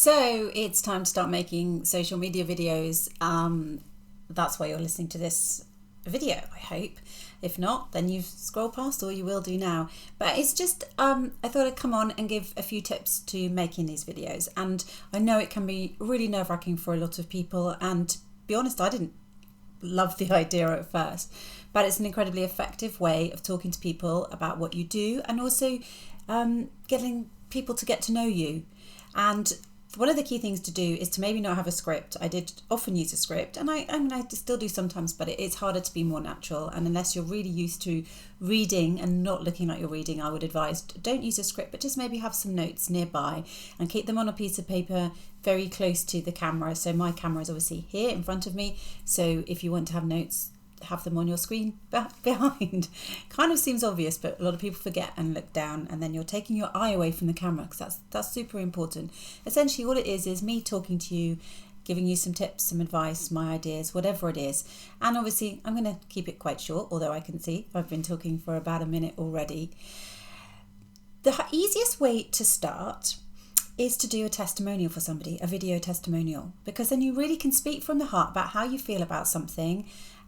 So it's time to start making social media videos. That's why you're listening to this video, I hope. If not, then you've scrolled past, or you will do now. But it's just, I thought I'd come on and give a few tips to making these videos. And I know it can be really nerve-wracking for a lot of people. And to be honest, I didn't love the idea at first. But it's an incredibly effective way of talking to people about what you do, and also getting people to get to know you. And one of the key things to do is to maybe not have a script. I did often use a script, and I still do sometimes, but it's harder to be more natural. And unless you're really used to reading and not looking like you're reading, I would advise don't use a script, but just maybe have some notes nearby and keep them on a piece of paper very close to the camera. So my camera is obviously here in front of me. So if you want to have notes, have them on your screen behind. Kind of seems obvious, but a lot of people forget and look down, and then you're taking your eye away from the camera, because that's super important. Essentially all it is me talking to you, giving you some tips, some advice, my ideas, whatever it is. And obviously I'm going to keep it quite short, although I can see I've been talking for about a minute already. The easiest way to start is to do a testimonial for somebody, a video testimonial, because then you really can speak from the heart about how you feel about something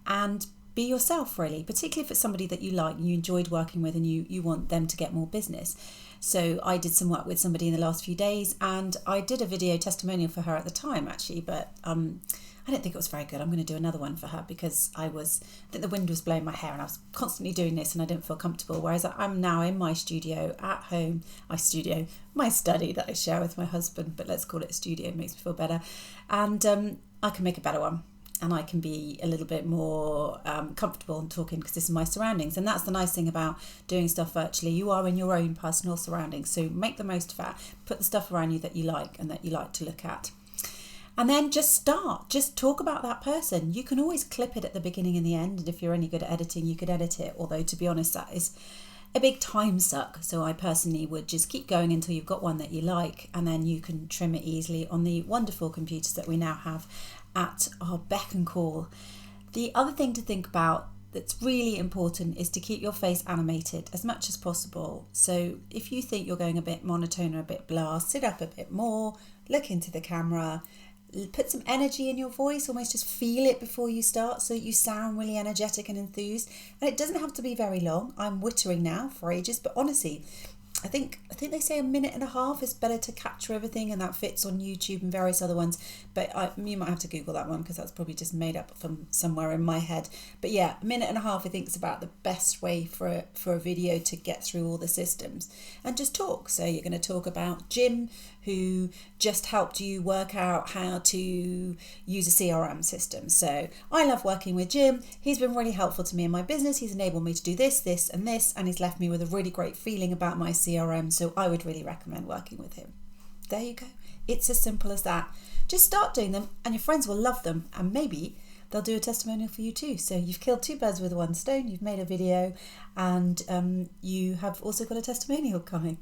and be yourself, really, particularly if it's somebody that you like, you enjoyed working with, and you want them to get more business. So I did some work with somebody in the last few days, and I did a video testimonial for her at the time, actually, but I don't think it was very good. I'm going to do another one for her, because I think the wind was blowing my hair and I was constantly doing this and I didn't feel comfortable. Whereas I'm now in my studio at home, my study that I share with my husband, but let's call it a studio, it makes me feel better. And I can make a better one. And I can be a little bit more comfortable in talking, because this is my surroundings. And that's the nice thing about doing stuff virtually. You are in your own personal surroundings. So make the most of that. Put the stuff around you that you like and that you like to look at. And then just talk about that person. You can always clip it at the beginning and the end. And if you're any good at editing, you could edit it. Although, to be honest, that is a big time suck. So I personally would just keep going until you've got one that you like, and then you can trim it easily on the wonderful computers that we now have at our beck and call. The other thing to think about that's really important is to keep your face animated as much as possible. So if you think you're going a bit monotone or a bit blah, sit up a bit more, look into the camera, put some energy in your voice, almost just feel it before you start, so that you sound really energetic and enthused. And it doesn't have to be very long. I'm wittering now for ages, but honestly, I think they say a minute and a half is better to capture everything, and that fits on YouTube and various other ones. But you might have to Google that one, because that's probably just made up from somewhere in my head. But yeah, a minute and a half I think is about the best way for a video to get through all the systems. And just talk. So you're going to talk about Jim, who just helped you work out how to use a CRM system. So I love working with Jim. He's been really helpful to me in my business. He's enabled me to do this, this, and this, and he's left me with a really great feeling about my CRM. So I would really recommend working with him. There you go. It's as simple as that. Just start doing them, and your friends will love them, and maybe they'll do a testimonial for you too. So you've killed two birds with one stone. You've made a video, and you have also got a testimonial coming.